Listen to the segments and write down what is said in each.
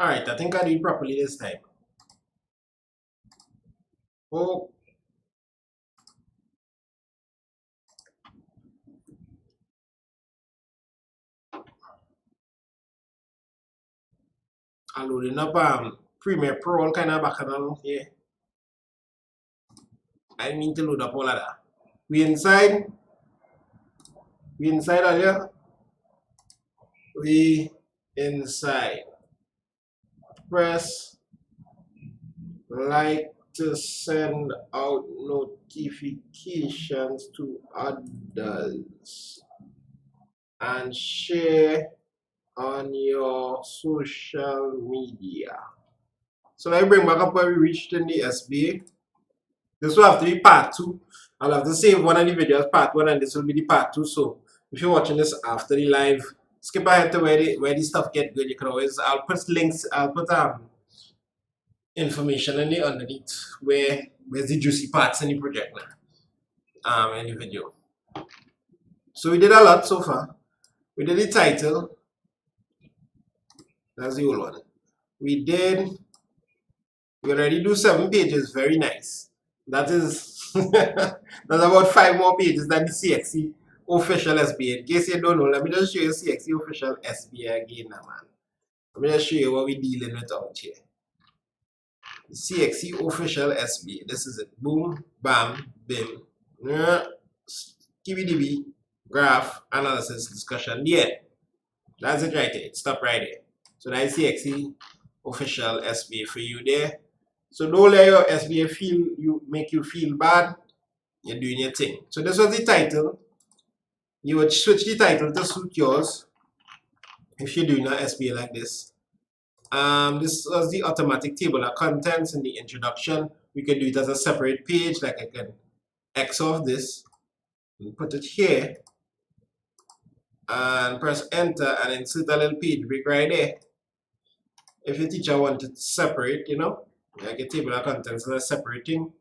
Alright, I think I did it properly this time. Oh. I'm loading up Premiere Pro all kind of bacchanal here. I mean to load up all of that. We inside earlier. We inside. Press like to send out notifications to others and share on your social media. So let me bring back up where we reached in the SBA. This will have to be part 2. I'll have to save one of the videos part 1 and this will be the part 2. So if you're watching this after the live, skip ahead to where the stuff get good. You can always, I'll put links, I'll put information in the underneath where's the juicy parts in the project now, in the video. So we did a lot so far. We did the title. That's the old one. We already do 7 pages. Very nice. That is that's about 5 more pages than the CXE official SBA. In case you don't know, let me just show you CXE official SBA again now, man. Let me just show you what we're dealing with out here. The CXE official SBA. This is it. Boom, bam, bim. KBDB, graph, analysis, discussion. Yeah. That's it right there. Stop right there. So that's CXE official SBA for you there. So don't let your SBA make you feel bad. You're doing your thing. So this was the title. You would switch the title to suit yours if you're doing an SBA like this. This was the automatic table of contents in the introduction. We can do it as a separate page, like I can X off this and put it here and press enter and insert a little page break right there. If your teacher wanted to separate, you know, like a table of contents and a separating,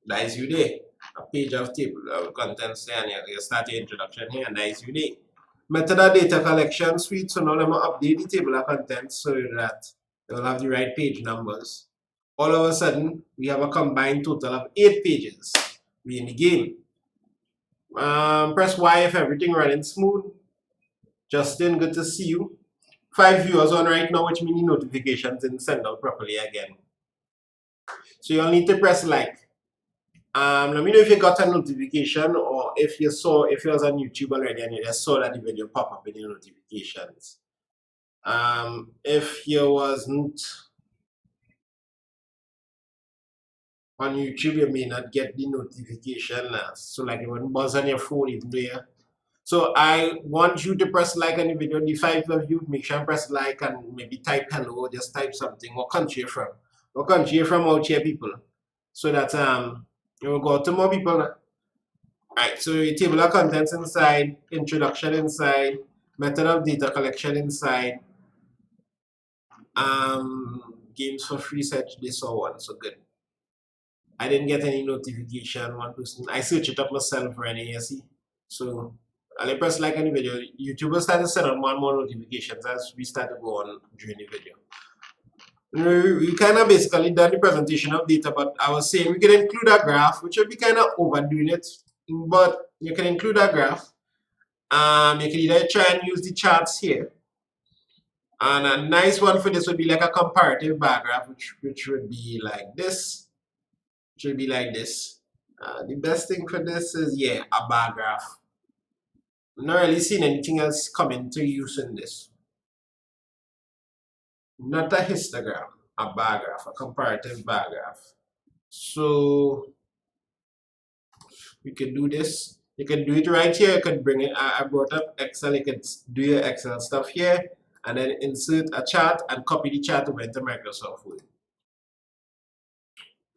that is you there. A page of table of contents there, and you start your introduction here, and that is you there. Method of data collection suite. So now let me update the table of contents so that it will have the right page numbers. All of a sudden, we have a combined total of 8 pages. We in the game. Press Y if everything running smooth. Justin, good to see you. 5 viewers on right now, which means the notifications didn't send out properly again. So you'll need to press like. Let me know if you got a notification or if you was on YouTube already and you just saw that the video pop up in your notifications. If you wasn't on YouTube, you may not get the notification. So like it wouldn't buzz on your phone even there. So I want you to press like on the video. The 5 of you, make sure and press like and maybe type hello or just type something. What country you're from? What country you're from out here, people? So that you will go to more people now. Alright, so your table of contents inside, introduction inside, method of data collection inside, games for free, search this or one, so good. I didn't get any notification, one person. I searched it up myself for any, you see. So I'll press like on the video. YouTube will start to send out more and more notifications as we start to go on during the video. We kind of basically done the presentation of data, but I was saying we can include a graph, which would be kind of overdoing it, but you can include a graph. You can either try and use the charts here, and a nice one for this would be like a comparative bar graph, which would be like this. Which would be like this. The best thing for this is, yeah, a bar graph. I'm not really seeing anything else come into use in this. Not a histogram, a bar graph, a comparative bar graph. So we can do this. You can do it right here. You can bring it. I brought up Excel. You can do your Excel stuff here and then insert a chart and copy the chart over into Microsoft Word.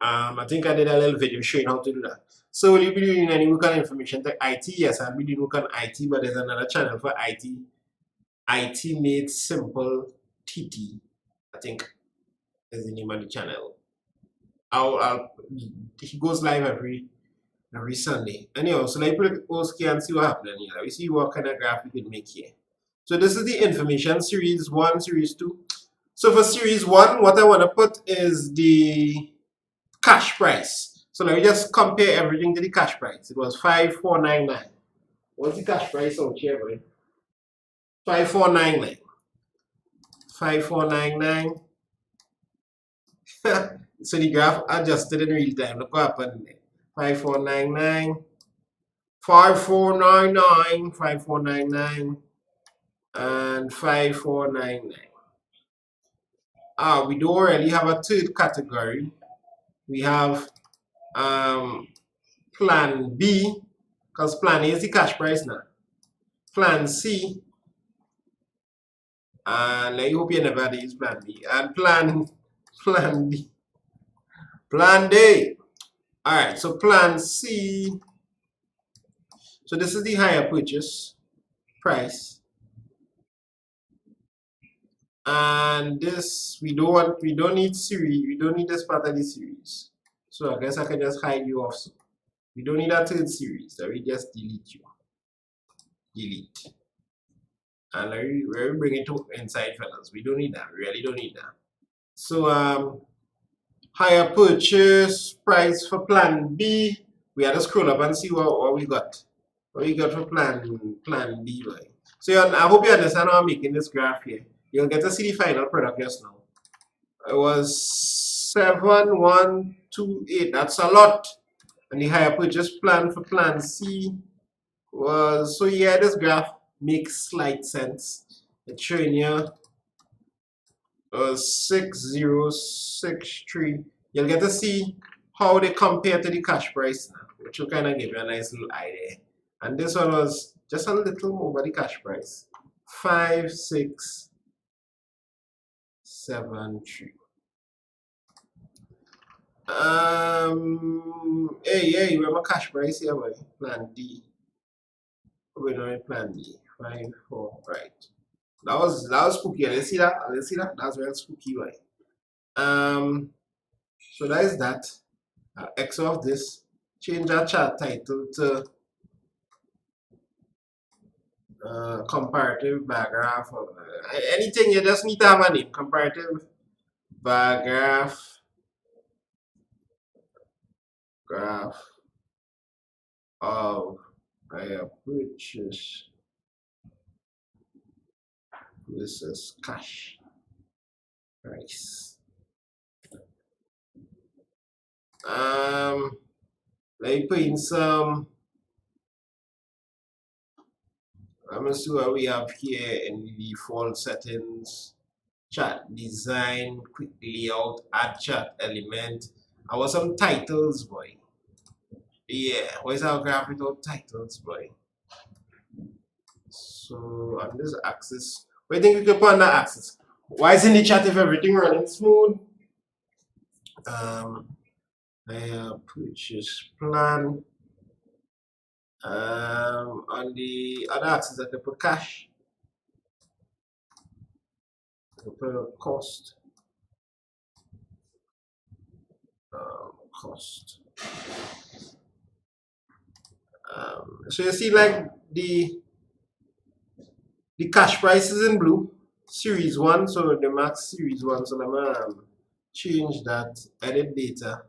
I think I did a little video showing how to do that. So will you be doing any work on information tech IT? Yes, I'll be doing work on IT, but there's another channel for IT. IT Made Simple TT, I think is the name of the channel. He goes live every Sunday. Anyhow, so let me put it OSK and see what happens here. We see what kind of graph we can make here. So this is the information series 1, series 2. So for series 1, what I want to put is the cash price. So let me just compare everything to the cash price. It was 5499. What's the cash price out here, boy? 5499. 5499. So the graph adjusted in real time. Look what happened there. 5499. 5499. 5499. And 5499. We don't really have a third category. We have plan B, because plan A is the cash price now. Plan C, and I hope you never had to use plan B. And plan D. Plan D. Alright, so plan C. So this is the higher purchase price. And this we don't need series, we don't need this part of the series. So I guess I can just hide you off. So we don't need a third series, so we just delete you. Delete. And let me bring it to inside, fellas. We don't need that. We really don't need that. So higher purchase price for plan B. We had to scroll up and see what we got. What we got for plan B, right? So I hope you understand how I'm making this graph here. You'll get to see the final product just now. It was 7128. That's a lot. And the higher purchase plan for plan C was, so yeah, this graph makes slight sense. It's showing you 6063. You'll get to see how they compare to the cash price now, which will kind of give you a nice little idea. And this one was just a little more over the cash price. 5673. Hey, where my cash price here, boy? Plan D. We're doing plan D. 54, right. That was spooky. Let's see that. Let's see that. That's real spooky, boy. So that is that. X of this. Change our chart title to comparative bar graph. Anything, you just need to have a name. Comparative bar graph of higher purchase versus cash price. Let me put in some. I'm gonna see what we have here in the default settings. Chat design, quick layout, add chat element. I want some titles, boy. Yeah, where's our graph without titles, boy? So on this axis, what do you think we can put on that axis? Why is in the chat if everything running smooth? Purchase plan. On the other axis, I can put cash. I can put cost. So you see, like the cash price is in blue, series 1, so the max series 1. So let me change that, edit data.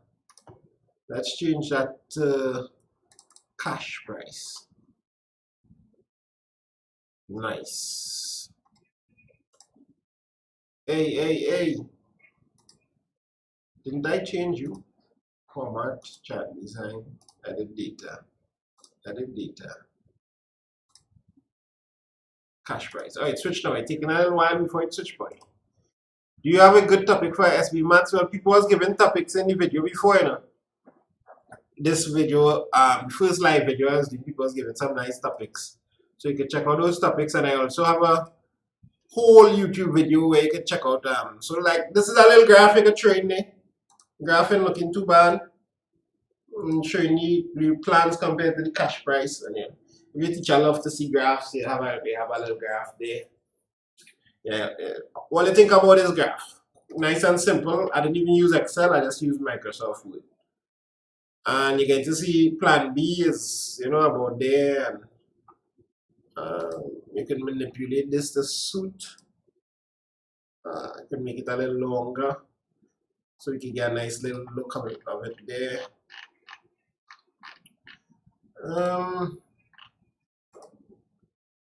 Let's change that to cash price. Nice. Hey. Didn't I change you? Format, chat design, edit data. Cash price. Alright, switch now. It's taking a little while before it switch point. Do you have a good topic for SB Maths? Well, people was given topics in the video before, you know. This video, first live video, the people was given some nice topics. So you can check out those topics, and I also have a whole YouTube video where you can check out so like this is a little graphic of train there. Graph ain't looking too bad. Showing you the plans compared to the cash price. And yeah, if your teacher love to see graphs, they have a little graph there. Yeah. What do you think about this graph? Nice and simple. I didn't even use Excel, I just used Microsoft Word. And you get to see plan B is, about there, and you can manipulate this to suit. can make it a little longer so we can get a nice little look of it there.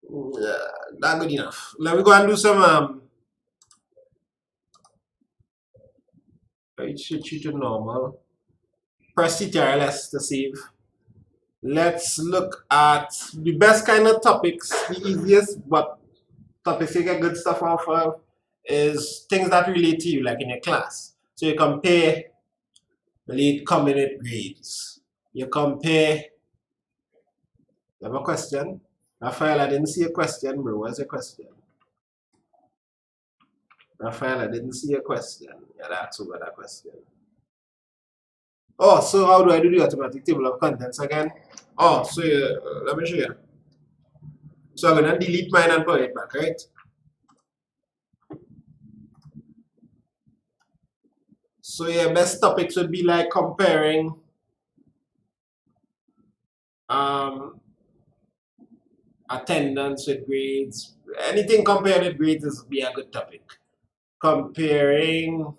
Yeah, not good enough. Let me go and do some it should shoot to normal. Press CTRL-S to save. Let's look at the best kind of topics, the easiest, but topics you get good stuff off of is things that relate to you, like in your class. So you compare late coming grades. You compare. You have a question? Raphael, I didn't see a question, bro. What's your question? Raphael, I didn't see a question. Yeah, that's over that question. Oh, so how do I do the automatic table of contents again? Oh, so let me show you. So I'm going to delete mine and put it back, right? So your best topics would be like comparing attendance with grades. Anything compared with grades is be a good topic. Comparing.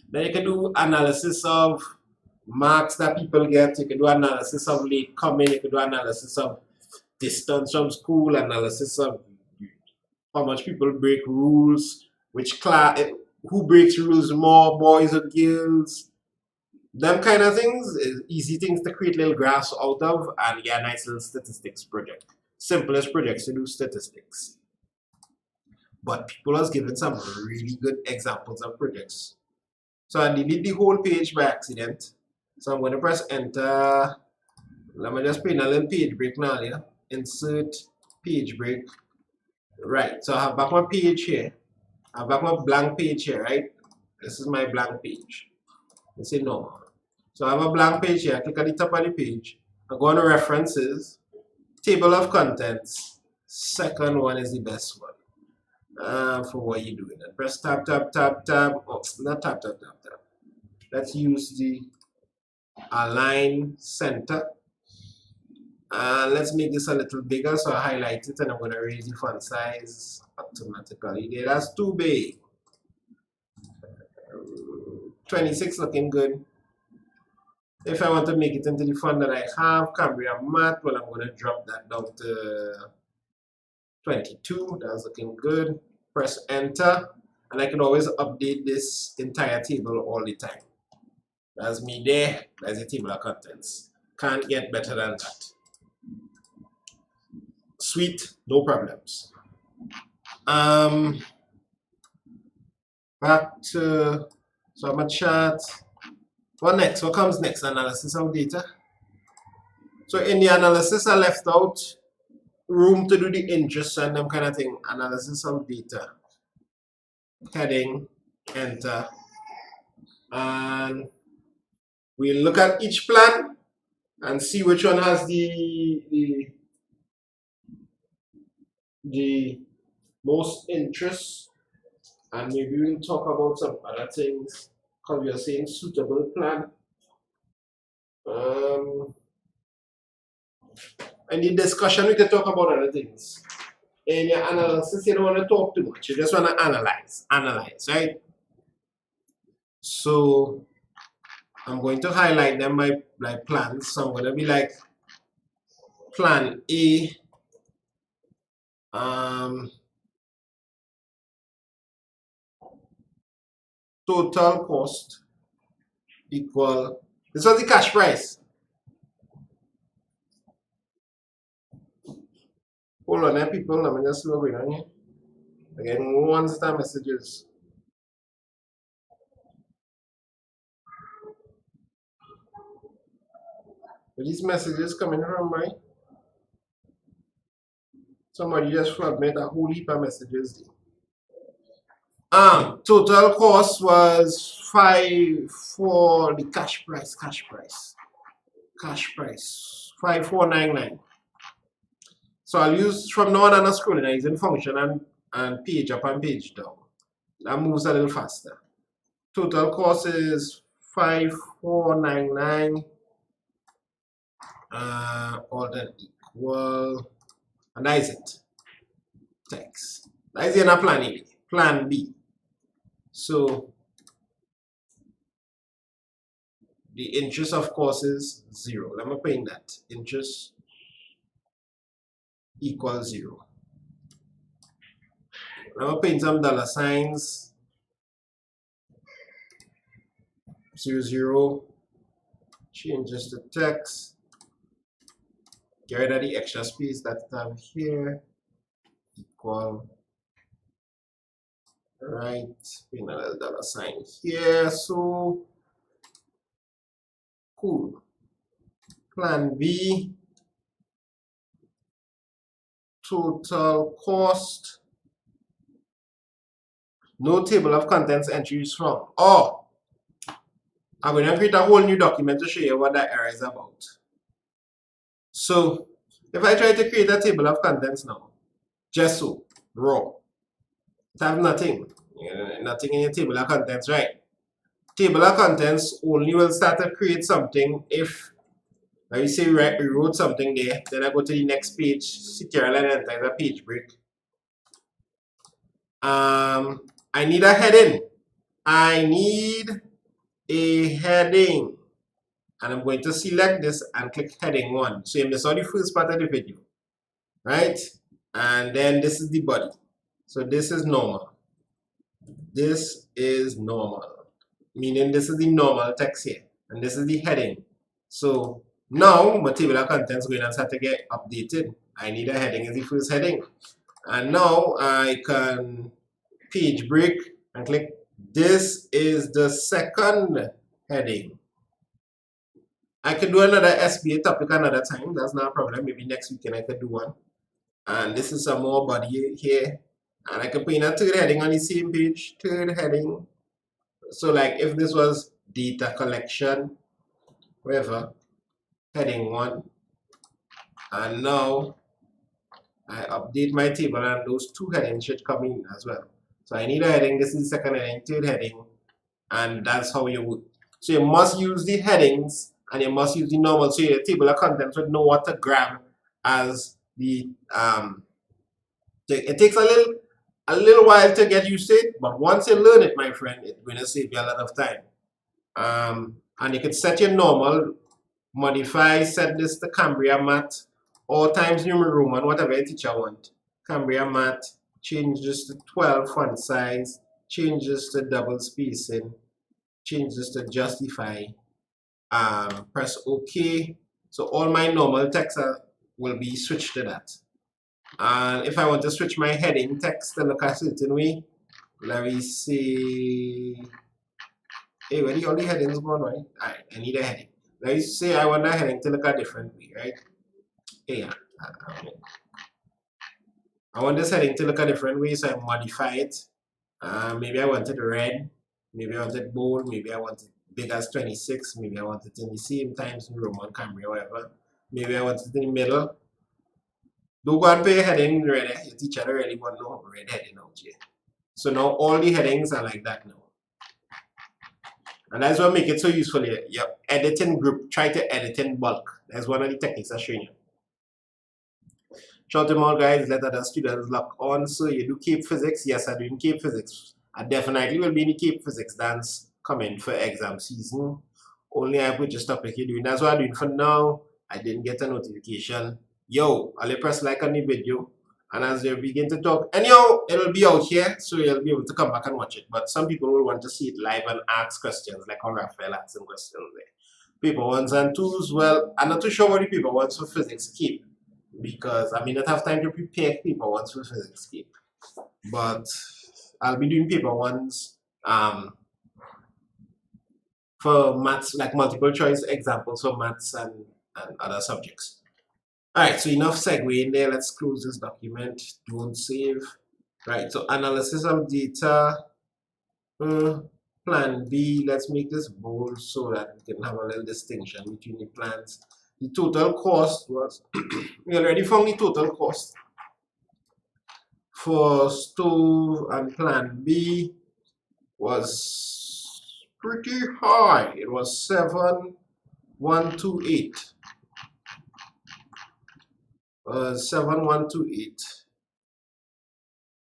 Then you can do analysis of marks that people get. You can do analysis of late coming. You can do analysis of distance from school. Analysis of how much people break rules. Which class, who breaks rules more, boys or girls. Them kind of things is easy things to create little graphs out of and get a nice little statistics project. Simplest projects to do statistics. But people has given some really good examples of projects. So I deleted the whole page by accident. So I'm going to press enter. Let me just put in a little page break now here. Insert page break. Right. So I have back my page here. I have back my blank page here, right? This is my blank page. Let's say normal. So I have a blank page here. I click on the top of the page. I go on to references, table of contents. Second one is the best one for what you're doing. And press tab, tab, tab, tab. Oh, not tab, tab, tab, tab. Let's use the align center. Let's make this a little bigger. So I highlight it and I'm going to raise the font size automatically. There, that's too big. 26 looking good. If I want to make it into the font that I have, Cambria Matte, well, I'm going to drop that down to 22. That's looking good. Press enter, and I can always update this entire table all the time. That's me there. That's the table of contents. Can't get better than that. Sweet, no problems. Back to, so I'm a chart. What next? What comes next? Analysis of data. So in the analysis, I left out room to do the interest and them kind of thing. Analysis of data. Heading, enter. And we'll look at each plan and see which one has the most interest. And maybe we'll talk about some other things because we are saying suitable plan. In the discussion, we can talk about other things. In your analysis, you don't want to talk too much. You just want to analyze, right? So I'm going to highlight them by plans. So I'm going to be like plan A. Total cost equal, this was the cash price. Hold on, people, let me just log in on here. Again, one star messages. Are these messages coming from my? Somebody just flooded me a whole heap of messages. Total cost was 5 for the cash price, 5499. So I'll use from now on and scrolling, I'm using function and page up and page down. That moves a little faster. Total cost is 5499. All that equal, and that is it. Text. That is in a plan A. plan B. So the interest, of course, is 0. Let me put in that. Interest equals 0. Let me put in some dollar signs. 0, 0. Changes the text. Get rid of the extra space that I have here. Equal. Right. Put in another dollar sign here. So cool. Plan B. Total cost. No table of contents entries from. Oh, I'm going to create a whole new document to show you what that error is about. So if I try to create a table of contents now, just so, raw, it have nothing. Nothing in your table of contents, right? Table of contents only will start to create something if, let me say we wrote something there, then I go to the next page, secure and enter a page break. I need a heading. I need a heading. And I'm going to select this and click heading 1. So you miss out the first part of the video, right? And then this is the body. So this is normal. This is normal, meaning this is the normal text here. And this is the heading. So now my table of contents going to start to get updated. I need a heading as the first heading. And now I can page break and click this is the second heading. I could do another SBA topic another time, that's not a problem. Maybe next weekend I could do one. And this is some more body here. And I could put in a third heading on the same page, third heading. So like if this was data collection, whatever, heading 1. And now I update my table and those 2 headings should come in as well. So I need a heading, this is the second heading, third heading, and that's how you would. So you must use the headings and you must use the normal, so your table of contents would know what to grab as the it takes a little while to get used to it, but once you learn it, my friend, it's going to save you a lot of time. And you can set your normal, modify, set this to Cambria Math or Times New Roman, whatever your teacher want. Cambria Math, change this to 12 font size, change this to double spacing, change this to justify, press OK. So all my normal text will be switched to that. And if I want to switch my heading text to look a certain way, let me see. Hey, where the all the headings going, right? Alright, I need a heading. Let me say I want a heading to look a different way, right? Yeah. I want this heading to look a different way, so I modify it. Maybe I want it red, maybe I want it bold, maybe I want it big as 26, maybe I want it in the same Times New Roman, Cambria, whatever. Maybe I want it in the middle. Don't go and pay a heading red. Your teacher really want to know red heading out here. So now all the headings are like that now. And that's what make it so useful here. Your editing group, try to edit in bulk. That's one of the techniques I'm showing you. Shout them out, guys. Let other students lock on. So you do Cape Physics? Yes, I do in Cape Physics. I definitely will be in the Cape Physics dance coming for exam season. Only I put just topic you're doing. That's what I'm doing for now. I didn't get a notification. Yo, I'll press like on the video. And as they begin to talk, anyhow, it'll be out here, so you'll be able to come back and watch it. But some people will want to see it live and ask questions, like how Raphael asked some questions there. Paper 1s and 2s, well, I'm not too sure what the paper 1s for physics keep, because I may not have time to prepare paper 1s for physics keep. But I'll be doing paper 1s for maths, like multiple choice examples for maths and other subjects. Alright, so enough segue in there. Let's close this document. Don't save. Right, so analysis of data. Plan B. Let's make this bold so that we can have a little distinction between the plans. The total cost was, we already found the total cost for stove and plan B was pretty high. It was 7,128. 7,128.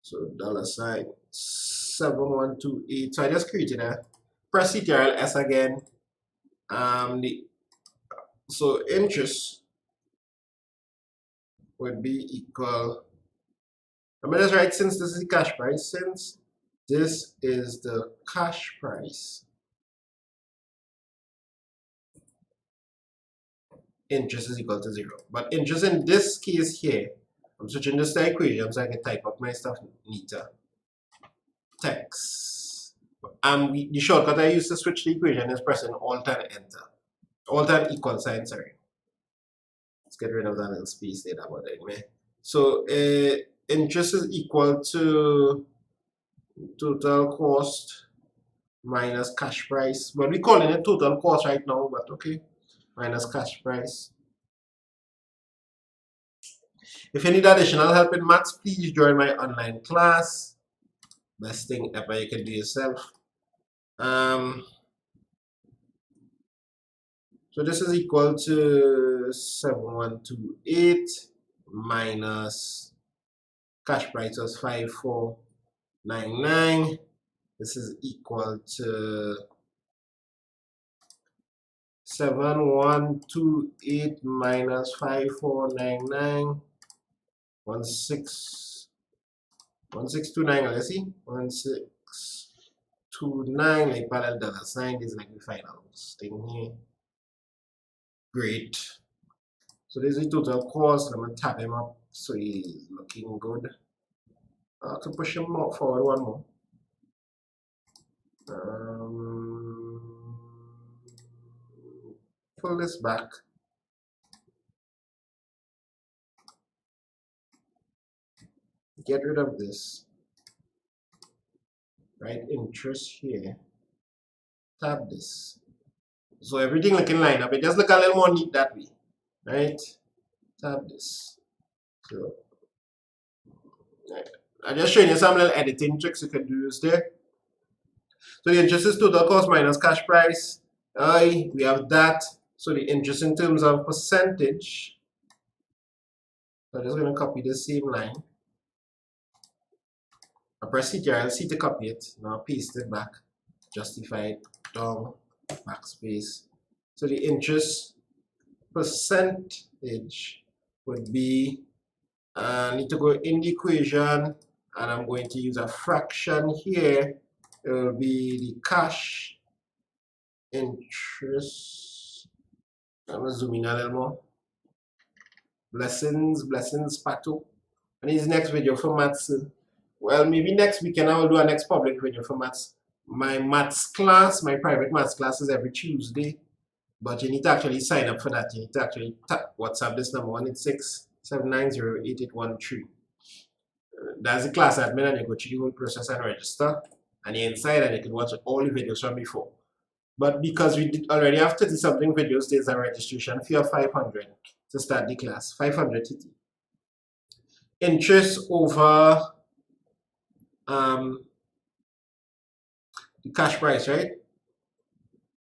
So $7128. So I just created a press CTRL-S again. So interest would be equal. I'm gonna just write, since this is the cash price, since this is the cash price, interest is equal to 0. But interest in this case here, I'm switching this to equation so I can type up my stuff neater. Text. The shortcut I use to switch the equation is pressing Alt and Enter. Alt and equal sign, sorry. Let's get rid of that little space there about it anyway. So interest is equal to total cost minus cash price. But we're calling it total cost right now, but okay. Minus cash price. If you need additional help in maths, please join my online class. Best thing ever you can do yourself. So this is equal to 7128 minus cash price was 5499. This is equal to 7128 minus 5499. 1629, let's see. 1629, like parallel dollar sign. This is like the final thing here. Great. So this is the total cost. I'm gonna tap him up so he's looking good. I have to push him more forward one more. Pull this back. Get rid of this. Right, interest here. Tab this. So everything looking line up. It just look a little more neat that way. Right? Tab this. So right. I'm just showing you some little editing tricks you can do there. So the interest is total cost minus cash price. We have that. So the interest in terms of percentage. So I'm just going to copy the same line. I press Ctrl-C to copy it. Now paste it back. Justify it. Down. Backspace. So the interest percentage would be, I need to go in the equation, and I'm going to use a fraction here. It will be the cash interest. I'm going to zoom in a little more. Blessings, Pato. And his next video for maths. Well, maybe next weekend I will do a next public video for maths. My maths class, my private maths class is every Tuesday. But you need to actually sign up for that. You need to actually WhatsApp this number 186-790-8813. That's the class admin, and you go through the whole process and register. And you're inside and you can watch all the videos from before. But because we did already have 30 something videos, there's a registration fee of 500 to start the class. 500 TT. Interest over the cash price, right?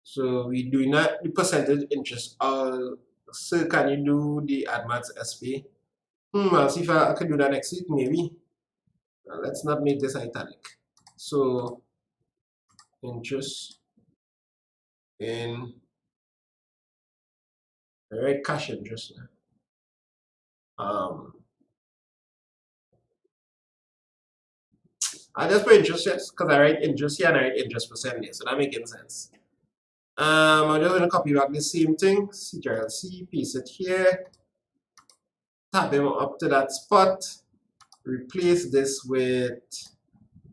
So we do not the percentage interest. So can you do the advanced SBA? I'll see if I can do that next week, maybe. Let's not make this italic. So interest in cash interest. I just put interest because I write interest here and I write interest percentage, so that making sense. I'm just going to copy back the same thing. Ctrl-C, paste it here. Tap them up to that spot. Replace this with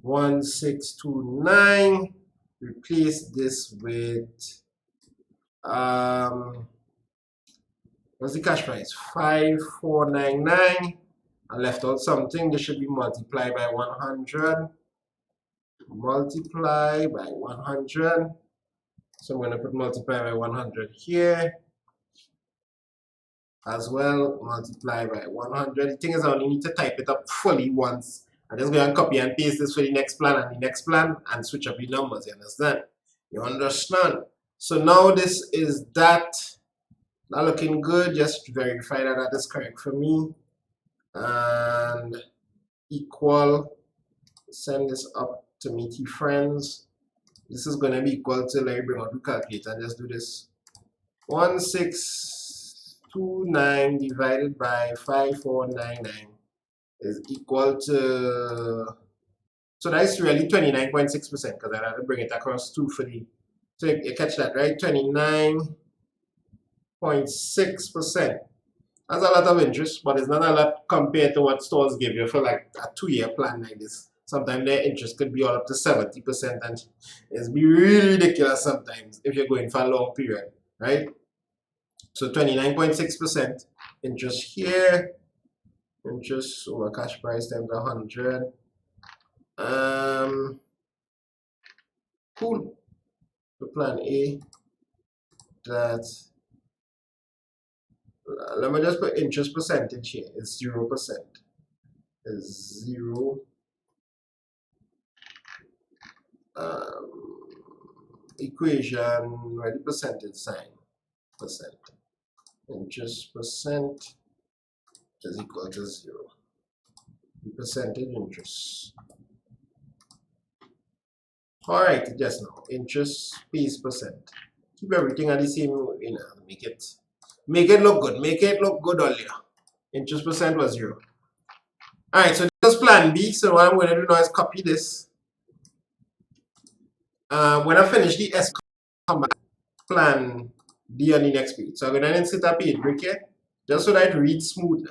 1629. Replace this with what's the cash price? 5499. I left out something. This should be multiplied by 100. Multiply by 100. So I'm going to put multiply by 100 here as well. Multiply by 100. The thing is, I only need to type it up fully once. I'm just going to copy and paste this for the next plan and the next plan and switch up the numbers. You understand? You understand? So now this is that. Not looking good. Just verify that that is correct for me. And equal. send this up to meaty friends. This is going to be equal to, let me bring out the calculator and just do this. 1629 divided by 5499 is equal to, so that's really 29.6% because I had to bring it across 2 for the, so you catch that, right? 29.6%. That's a lot of interest, but it's not a lot compared to what stores give you for like a 2-year plan like this. Sometimes their interest could be all up to 70%, and it's be really ridiculous sometimes if you're going for a long period, right? So 29.6% interest here, interest over cash price times 100. Cool. So plan A, that, let me just put interest percentage here. It's 0%. It's 0. Equation, where the percentage sign, percent. Interest percent is equal to 0. The percentage interest. Alright, just now. Interest pays percent. Keep everything at the same, you know, make it look good. Make it look good earlier. Interest percent was 0. Alright, so this is plan B. So what I'm going to do now is copy this. When I finish the S, come back, plan D on the next page. So I'm going to insert a page break here, just so that it reads smooth.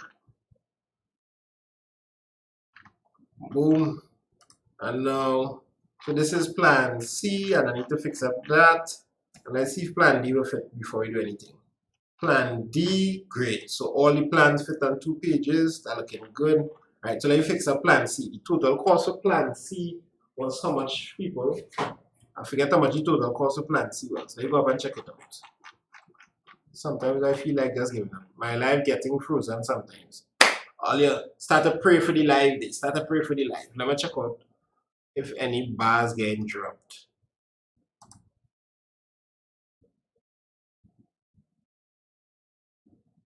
Boom. And now, so this is plan C, and I need to fix up that. And let's see if plan D will fit before we do anything. Plan D, great. So all the plans fit on 2 pages. That's looking good. All right, so let me fix up plan C. The total cost of plan C was how much, people? I forget how much the total cost of plan C was. Let me go up and check it out. Sometimes I feel like just giving up. My life getting frozen sometimes. All you start to pray for the live day. Start to pray for the live. Let me check out if any bars getting dropped.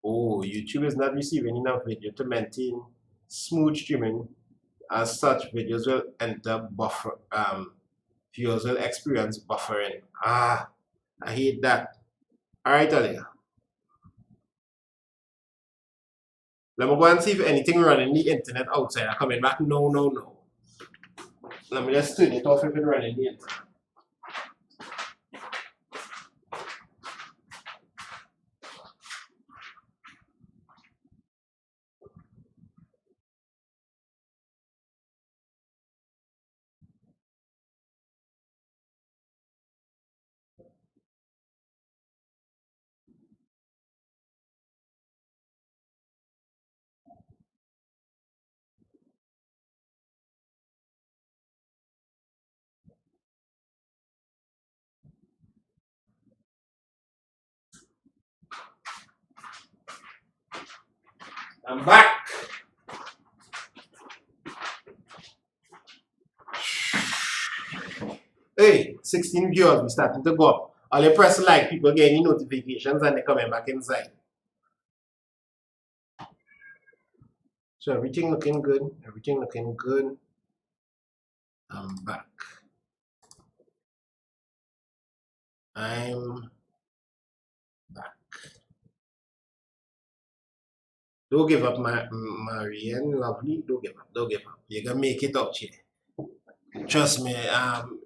Oh, YouTube is not receiving enough video to maintain smooth streaming. As such, videos will enter buffer. Viewers will experience buffering. I hate that. Alright, Alia. Let me go and see if anything running the internet outside are coming back. No. Let me just turn it off if it's running the internet. I'm back. Hey, 16 viewers, we starting to go up. All you press like, people getting notifications and they're coming back inside. So everything looking good. Everything looking good. I'm back. I'm back. Don't give up, Marianne, lovely. Don't give up. Don't give up. You're gonna make it out here. Trust me.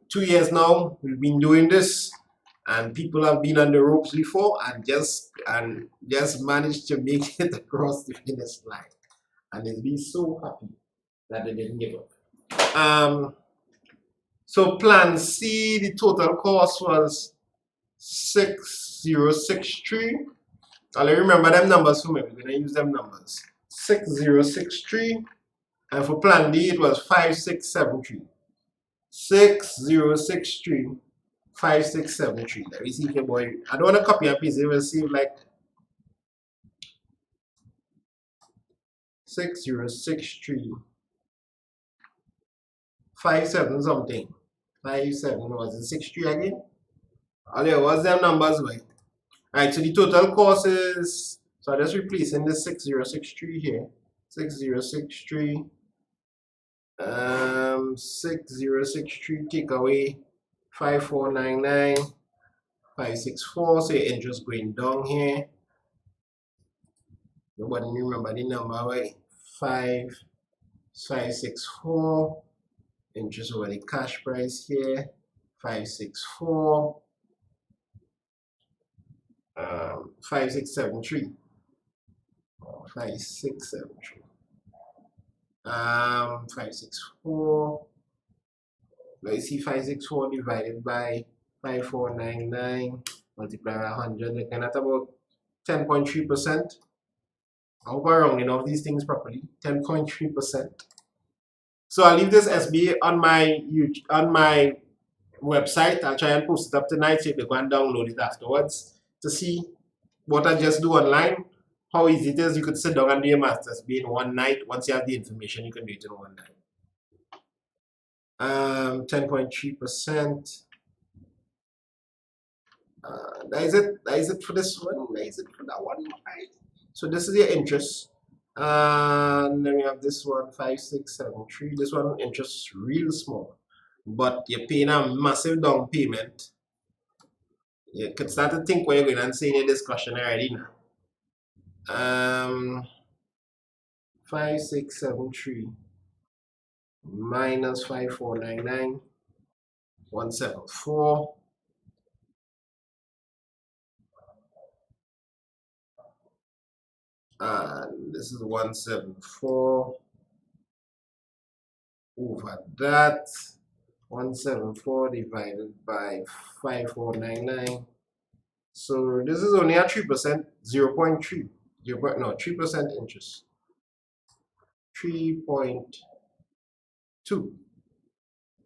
2 years now we've been doing this, and people have been on the ropes before and just managed to make it across the finish line, and they've been so happy that they didn't give up. So plan C, the total cost was 6063. I'll remember them numbers for me. We're gonna use them numbers. 6063, and for plan D it was 5673. 6063 5673. Let me see here, boy. I don't want to copy and paste. It will save like 6063 57 something. 57, was it 63 again? Oh, there was them numbers, right? Alright, so the total cost is, so I'm just replacing the 6063 here. 6063 6063 take away 5499 564, so your interest going down here. Nobody remember the number, right? 5564. Interest over the cash price here, 564. 5673. 5673. 564. Let's see, 564 divided by 5499 multiplied by 100, looking at about 10.3%. I hope I'm rounding off these things properly. 10.3%. So I'll leave this SBA on my website. I'll try and post it up tonight so you can go and download it afterwards to see what I just do online. How easy it is. You could sit down and do your maths SBA in one night. Once you have the information, you can do it in one night. 10.3%. That is it. That is it for this one. That is it for that one. Right. So this is your interest. And then we have this one, 5673. This one interest real small, but you're paying a massive down payment. You could start to think what you're going and say in your discussion already now. 5673 minus 5499 174. And this is 174 over that. 174 divided by 5499. So this is only a 3%, 0.3. No, 3% interest. 3.2.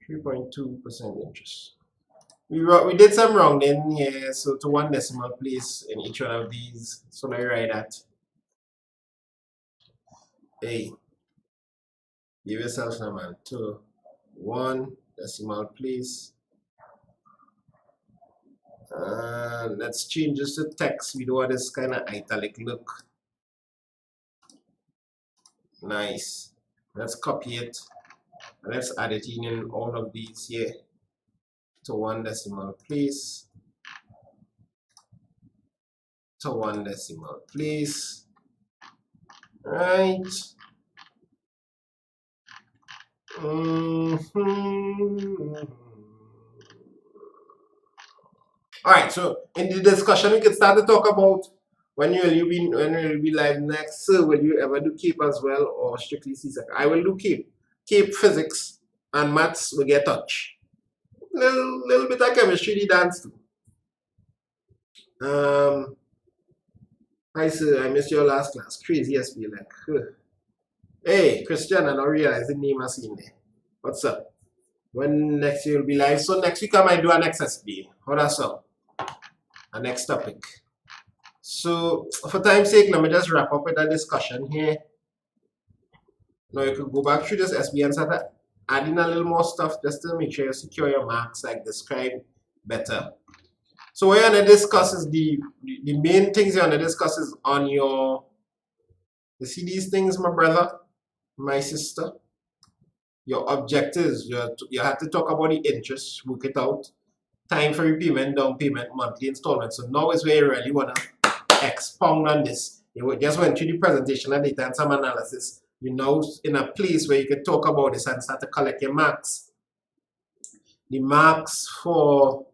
3.2% interest. We did some rounding here, so to one decimal place in each one of these. So let me write that. Hey, give yourself some man to one decimal place. Let's change this to text. We don't want this kind of italic look. Nice. Let's copy it. Let's add it in all of these here to one decimal place. To one decimal place. Right. Alright, so in the discussion we can start to talk about when will you be live next. So will you ever do CAPE as well, or strictly CSEC? I will do CAPE. CAPE physics and maths will get touch. Little bit of chemistry the dance too. Hi sir, I missed your last class. Crazy SB like. Hey Christian, I don't realize the name I seen there. What's up? When next you'll be live? So next week I might do an SB. How that sound? A next topic. So for time's sake, let me just wrap up with that discussion here. Now you could go back through this SB and start adding a little more stuff just to make sure you secure your marks like described better. So what you're going to discuss is the main things you're going to discuss is on your, you see these things, my brother, my sister, your objectives. You have to talk about the interest, work it out, time for repayment, down payment, monthly installment. So now is where you really want to expound on this. You just went through the presentation and data and some analysis. You're now in a place where you can talk about this and start to collect your marks. The marks for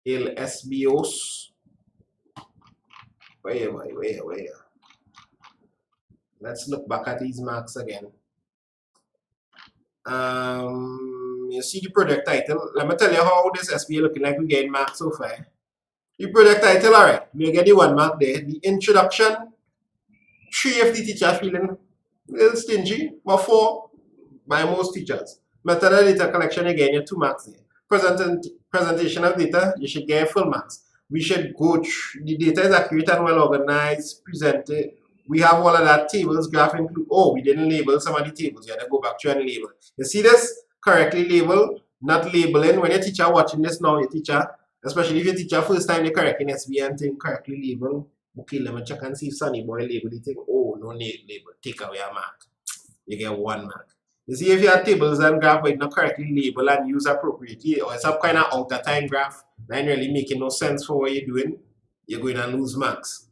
el SBOs. Where? Let's look back at these marks again. You see the project title. Let me tell you how this SBA looking like we getting marks so far. The project title, alright, we get the 1 mark there. The introduction, 3 if the teacher feeling a little stingy, but 4 by most teachers. Method of data collection, again, you 2 marks there. Presentation of data, you should get full marks. We should go through, the data is accurate and well organized, presented. We have all of that tables, graph include. Oh, we didn't label some of the tables. You have to go back to and label. You see this? Correctly label, not labeling. When your teacher watching this now, your teacher, especially if your teacher first time they correct in SBA and think correctly label. Okay, let me check and see if Sunny Boy label the thing. Oh, no label. Take away a mark. you get 1 mark. You see, if you have tables and graph but not correctly label and use appropriately, or it's some kind of out of time graph, that ain't really making no sense for what you're doing, you're going to lose marks.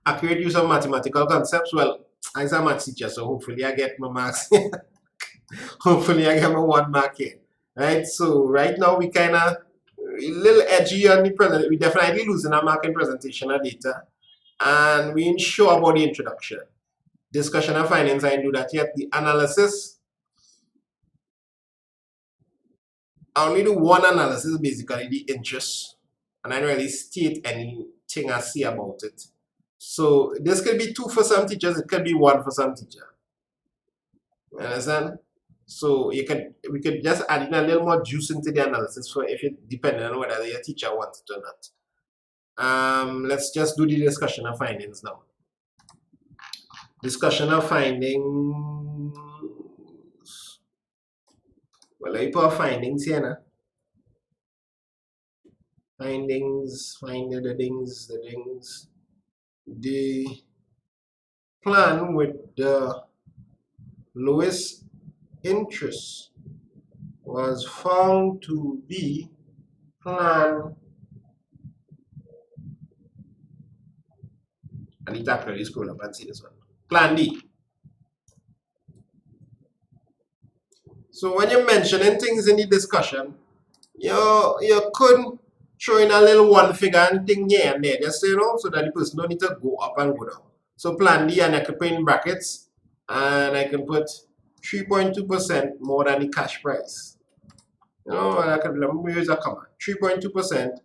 Accurate use of mathematical concepts, well, I'm a math teacher, so hopefully I get my marks. Hopefully I get my 1 mark here. Right? So right now we kind of a little edgy on the present. We definitely losing our mark in presentation of data. And we ain't sure about the introduction. Discussion of findings, I didn't do that yet. The analysis, I only do one analysis, basically the interest. And I don't really state anything I see about it. So this could be 2 for some teachers, it could be 1 for some teacher. You understand? So we could just add in a little more juice into the analysis for if it depending on whether your teacher wants it or not. Let's just do the discussion of findings now. Discussion of findings. Well, let me put findings here now. Findings, find the things. The plan with the lowest interest was found to be plan. I need to actually scroll up and see this one. Plan D. So when you're mentioning things in the discussion, you couldn't throw in a little one figure and thing here and there, just so that the person don't need to go up and go down. So plan D, and I can put in brackets, and I can put 3.2% more than the cash price. And I can let me use a comma. 3.2%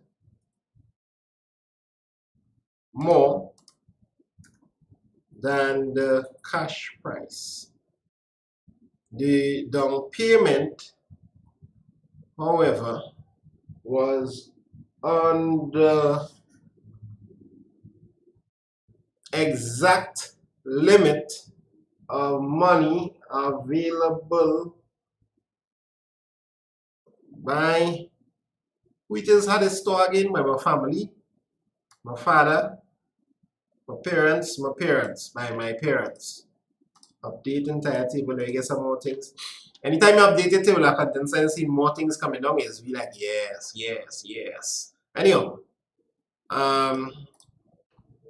more than the cash price. The down payment, however, was on the exact limit of money available by, we just had a store again by my family, my father, my parents, by my parents. Update entire table, you get some more things. Anytime you update your table of contents and see more things coming down, is be like, yes. Anyhow,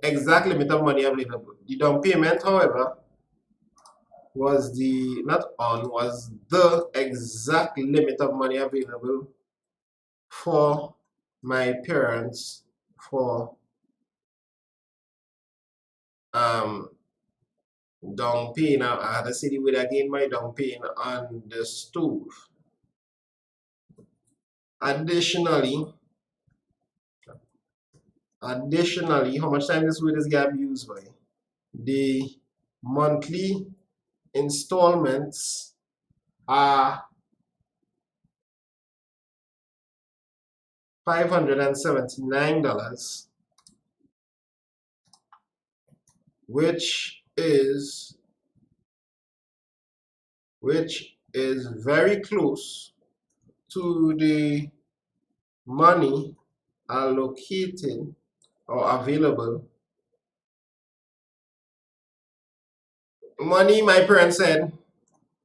exact limit of money available. The down payment, however, was the exact limit of money available for my parents for down paying. I had to say the word again, my down paying on the stove. Additionally, how much time this word is going to be used by? The monthly installments are $579, which is very close to the money allocated or available. Money, my parents said,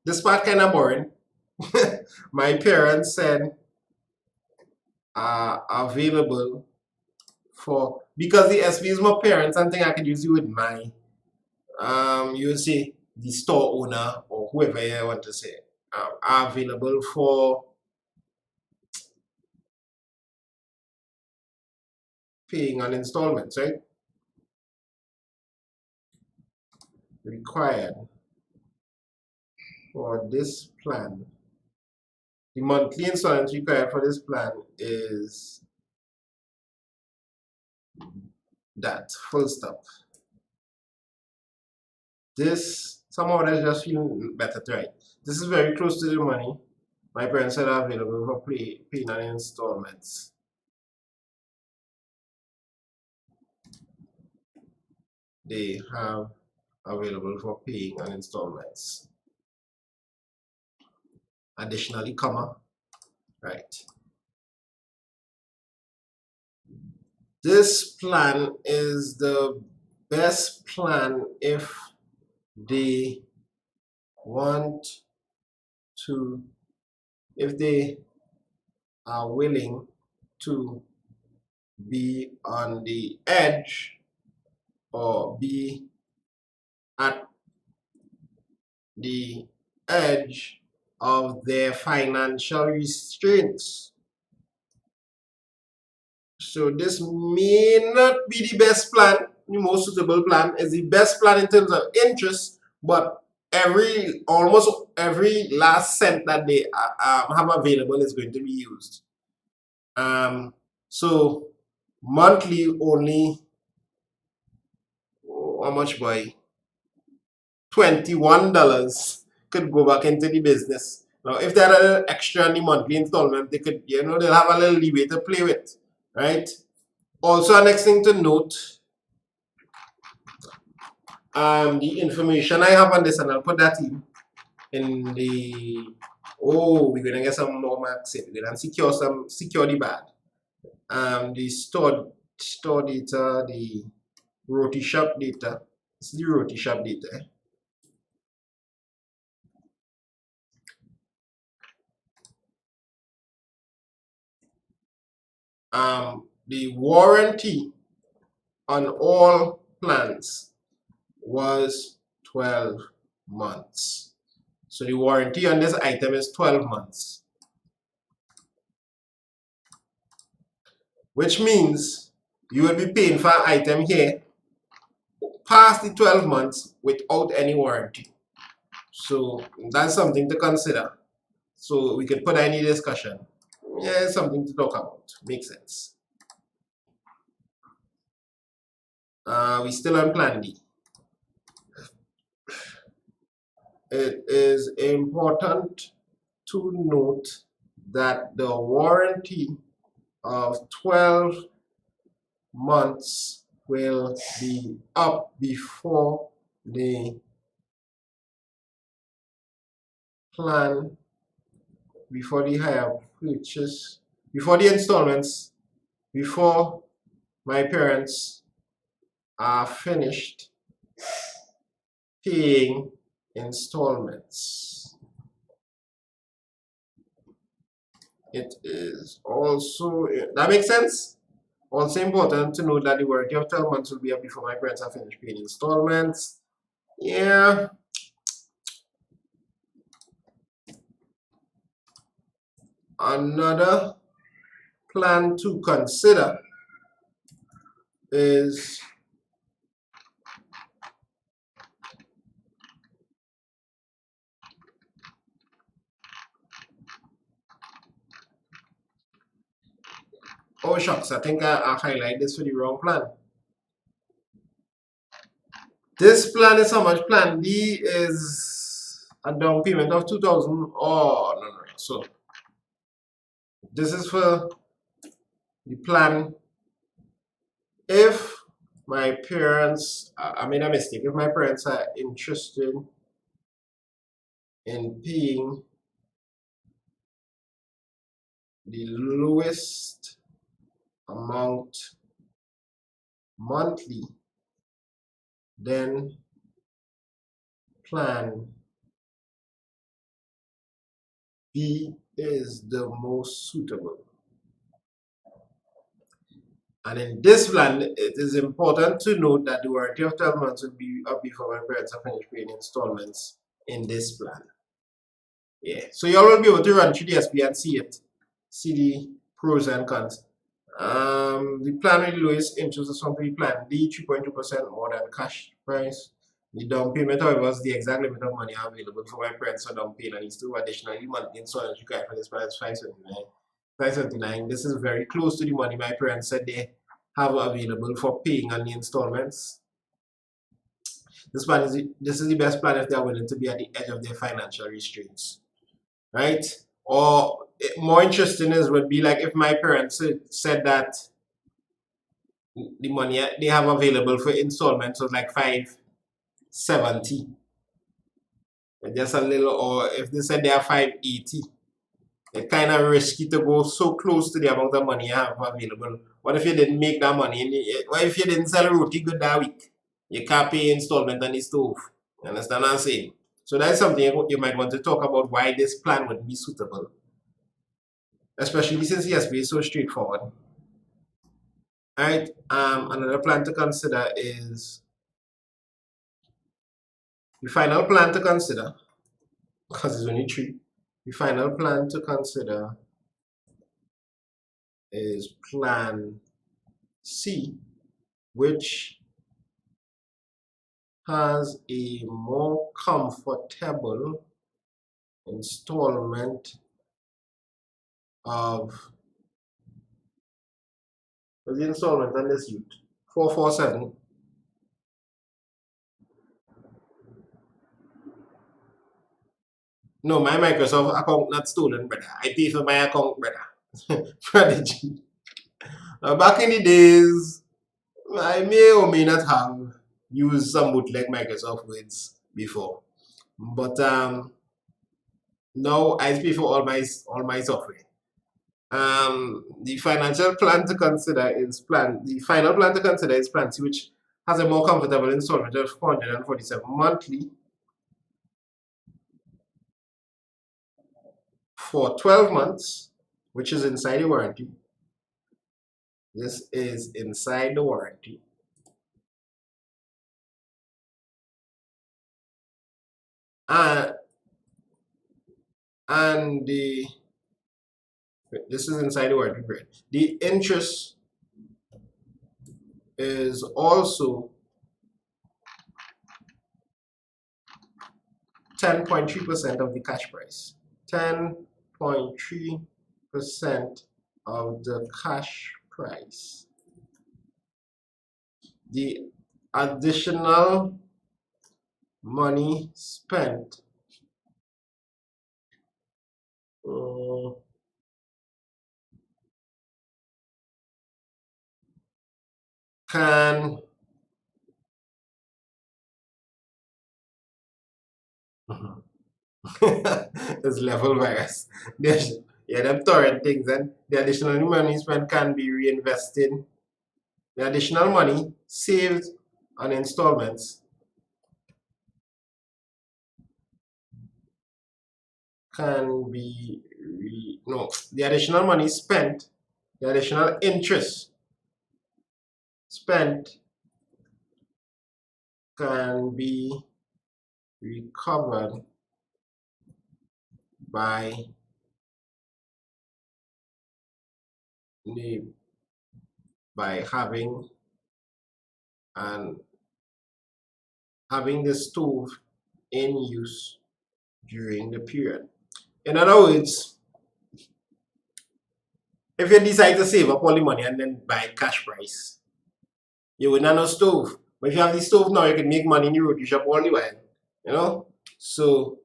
this part kind of boring. My parents said available for, because the SB is my parents, and thing I could use you with my, you would say the store owner or whoever you want to say, are available for paying on installments, right? Required for this plan. The monthly installments required for this plan is that, full stop. This, somehow that's just feeling better to write. This is very close to the money my parents said are available for paying on installments. They have available for paying on installments. Additionally, comma, right. This plan is the best plan if they want to, if they are willing to be on the edge or be at the edge of their financial restraints. So this may not be the best plan, the most suitable plan. Is the best plan in terms of interest, but almost every last cent that they have available is going to be used. So monthly only, how much, boy? $21 could go back into the business. Now, if they had a little extra in the monthly installment, they could, they'll have a little leeway to play with, right? Also, next thing to note, the information I have on this, and I'll put that in the, we're gonna get some more marks in. We're gonna secure the bad. The store data, the roti shop data. It's the roti shop data. The warranty on all plans was 12 months. So the warranty on this item is 12 months. Which means you will be paying for an item here past the 12 months without any warranty. So that's something to consider. So we can put any discussion. Yeah, it's something to talk about. Makes sense. We still on plan D. It is important to note that the warranty of 12 months will be up before the plan, before the hire purchase, before the installments, before my parents are finished paying installments. It is also, that makes sense? Also important to note that the warranty of 12 months will be up before my parents are finished paying installments. Yeah. Another plan to consider is oh shucks, I think I highlighted this for the wrong plan. This plan is how much? Plan D is a down payment of 2,000. Oh, no. So this is for the plan. If my parents, I made a mistake. If my parents are interested in paying the lowest amount monthly, then plan B is the most suitable. And in this plan, it is important to note that the warranty of 12 months will be up before my parents are finished paying installments in this plan. Yeah, so you all will be able to run through the SBA and see it, see the pros and cons. The plan with the lowest interest is from the plan D, 3.2% more than cash price. The down payment, however, is the exact limit of money available for my parents for down payment, and it's still additionally monthly installments required for this plan is 579. 579. This is very close to the money my parents said they have available for paying on the installments. This is the best plan if they are willing to be at the edge of their financial restraints, right? Or more interesting would be like if my parents said that the money they have available for installments was like 570, just a little, or if they said they are 580. It's kind of risky to go so close to the amount of money you have available. What if you didn't make that money? What if you didn't sell roti good that week? You can't pay installment on the stove. You understand what I'm saying? So that's something you might want to talk about, why this plan would be suitable, especially since the SBA is so straightforward. All right. Another plan to consider is the final plan to consider, because there's only three. The final plan to consider is Plan C, which has a more comfortable installment of, what's the installment on this youth? 447. No, my Microsoft account not stolen, brother. I pay for my account, brother. Prodigy. Back in the days, I may or may not have used some bootleg Microsoft Words before, but now I pay for all my software. The financial plan to consider is the final plan to consider is Plan C, which has a more comfortable installment of 447 monthly for 12 months, which is inside the warranty. This is inside the warranty. And this is inside the warranty period. The interest is also 10.3% of the cash price. 10.3% of the cash price. The additional money spent can it's level virus. Yeah, them torrent things, and the additional money spent can be reinvested. The additional money saved on installments can be the additional money spent, the additional interest spent can be recovered by having the stove in use during the period. In other words, if you decide to save up all the money and then buy cash price, you will not have no stove. But if you have the stove now, you can make money in the rotary shop all the while. You know? So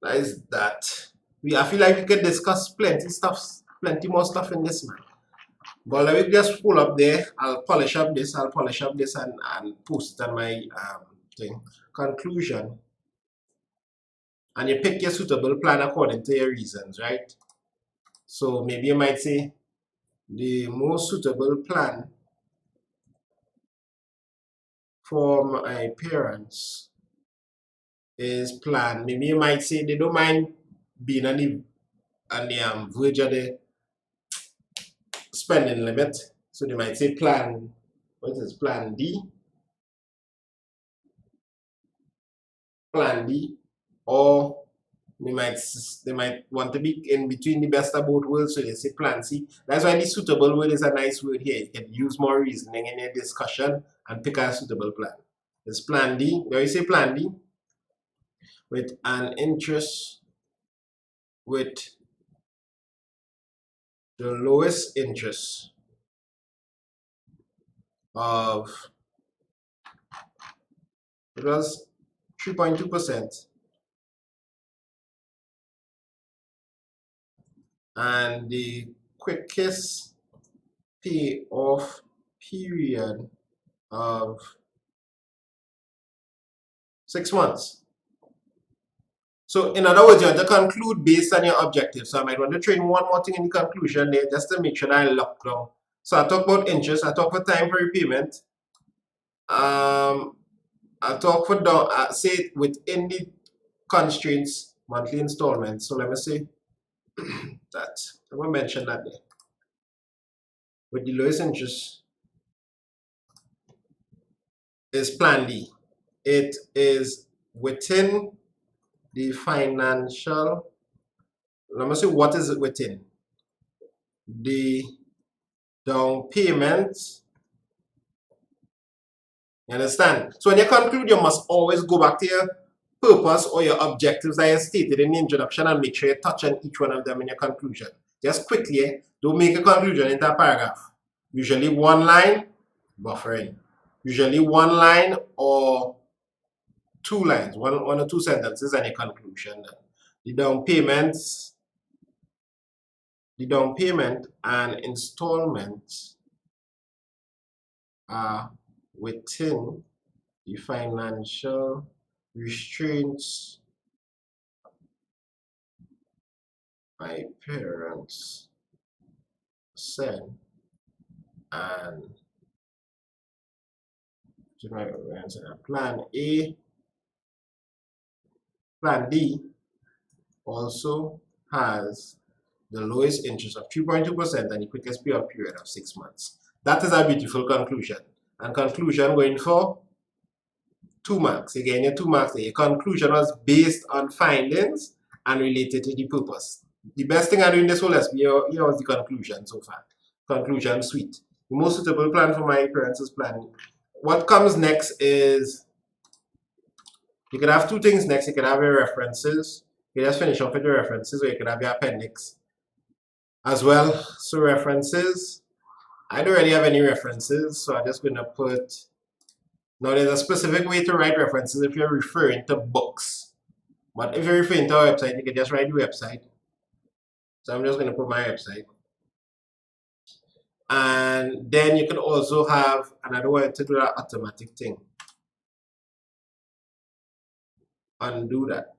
that is that. I feel like we could discuss plenty more stuff in this, man. But let me just pull up there. I'll polish up this and post it on my thing. Conclusion. And you pick your suitable plan according to your reasons, right? So maybe you might say the most suitable plan for my parents is plan. Maybe you might say they don't mind being on the verge of the spending limit. So they might say plan, what is Plan D? Plan D, or they might want to be in between the best of both worlds, so they say Plan C. That's why the suitable word is a nice word here. You can use more reasoning in your discussion and pick a suitable plan. It's Plan D. There you say Plan D with an interest with the lowest interest of, it was 3.2%, and the quickest payoff period of 6 months. So in other words, you have to conclude based on your objectives. So I might want to train one more thing in the conclusion there just to make sure that I lock down. So I talk about interest, I talk for time for repayment. I talk for say within the constraints, monthly installments. So let me say that. I'm going to mention that there. With the lowest interest is Plan D. It is within the financial, let me see what is it within. The down payment. You understand? So when you conclude, you must always go back to your purpose or your objectives that you stated in the introduction and make sure you touch on each one of them in your conclusion. Just quickly, don't make a conclusion in that paragraph. Usually one line, buffering. Usually one line or 2 lines, one or 2 sentences and a conclusion. The down payment and installments are within the financial restraints my parents set and to my parents. Plan D also has the lowest interest of 3.2% and the quickest payout period of 6 months. That is a beautiful conclusion. And conclusion going for 2 marks. Again, your 2 marks there. Your conclusion was based on findings and related to the purpose. The best thing I do in this whole SBA, here was the conclusion so far. Conclusion sweet. The most suitable plan for my parents is plan. What comes next is, you could have 2 things next. You could have your references. You just finish off with your references, or you could have your appendix as well. So references, I don't really have any references, so I'm just going to put, now there's a specific way to write references if you're referring to books. But if you're referring to our website, you can just write the website. So I'm just going to put my website. And then you can also have, and I don't want to do that automatic thing. Undo that.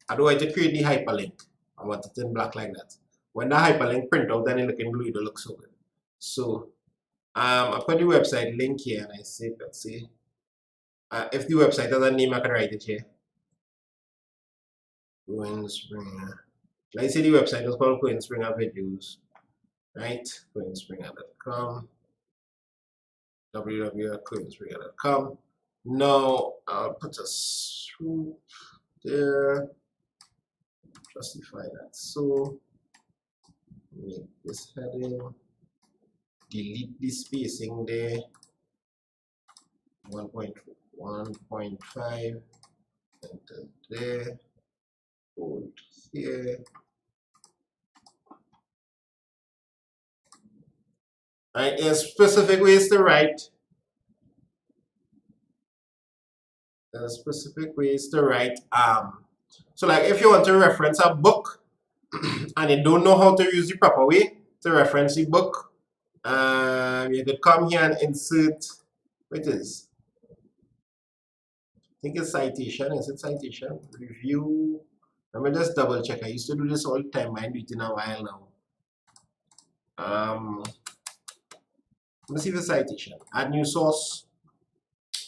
I don't want to create the hyperlink. I want it in black like that. When the hyperlink print out, then it look in blue, it looks so good. So I put the website link here and I say, let's see. If the website has a name, I can write it here. Cohen Springer. Let's say the website is called Cohen Springer Videos. Right? CohenSpringer.com. www.cohenspringer.com. Now I'll put a swoop there. Justify that. So make this heading. Delete the spacing there. 1.5. Enter there. Hold here. Right, there's specific ways to write. There's specific ways to write. So like if you want to reference a book and you don't know how to use the proper way to reference the book, you could come here and insert, what is? I think it's citation. Is it citation? Review. Let me just double check. I used to do this all the time. I do it in a while now. Let me see the citation. Add new source.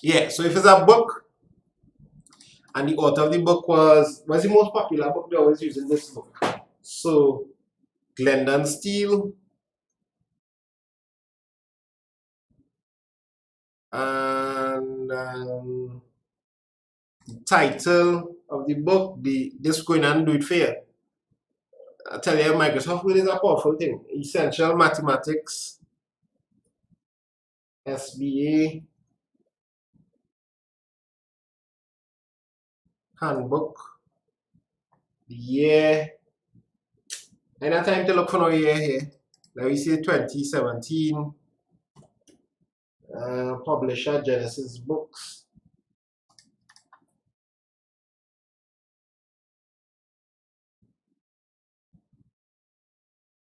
Yeah, so if it's a book and the author of the book was the most popular book, they're always using this book. So Glendon Steele and the title of the book, this going and do it for you. I tell you, Microsoft Word is a powerful thing. Essential Mathematics SBA handbook. The year. And I time to look for no year here. Now we see 2017. Publisher Genesis Books.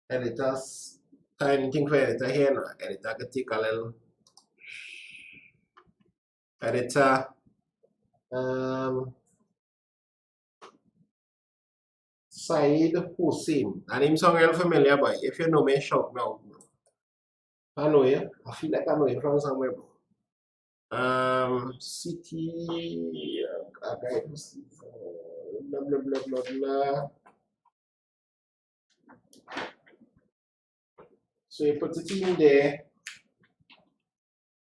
Editors. Anything for editor here? No. Editor could take a little. Editor. Said Hussein. That name sound real familiar, but if you know me, shout me out. I know you. I feel like I know you from somewhere, bro. City. Okay. Blah blah blah blah blah. So you put it in there.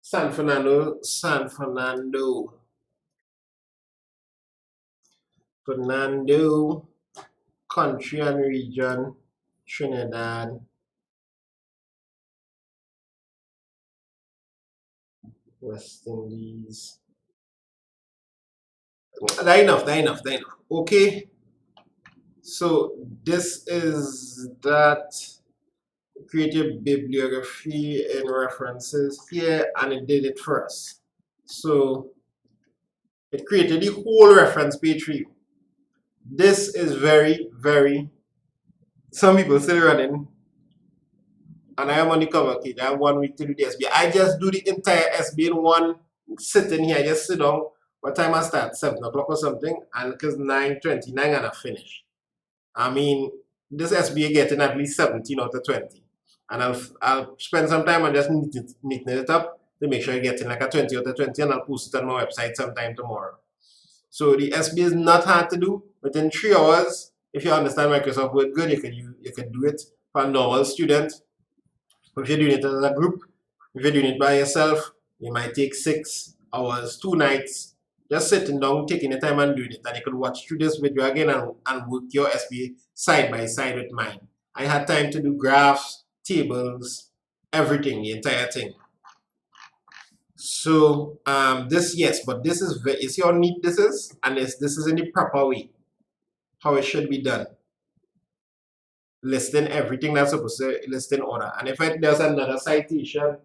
San Fernando, country and region, Trinidad, West Indies. That enough. Okay, so this is that. Create a bibliography and references here, and it did it for us. So it created the whole reference page for you. This is very, some people still running, and I am on the cover kid. I have 1 week to do the SBA. I just do the entire SBA in one sitting here. I just sit down. What time I start? 7 o'clock or something, and because 9:29 and I finish. I mean, this SBA getting at least 17 out of 20. And I'll spend some time and just neaten it up to make sure I get in like a 20 out of 20, and I'll post it on my website sometime tomorrow. So the SBA is not hard to do. Within 3 hours, if you understand Microsoft Word good, you can do it for a normal student. If you're doing it as a group, if you're doing it by yourself, you might take 6 hours, 2 nights, just sitting down, taking the time and doing it. And you could watch through this video again and work your SBA side by side with mine. I had time to do graphs, tables, everything, the entire thing. So this, yes, but this is very, you see how neat this is, and this is in the proper way, how it should be done. Listing everything that's supposed to list in order. And if there's another citation,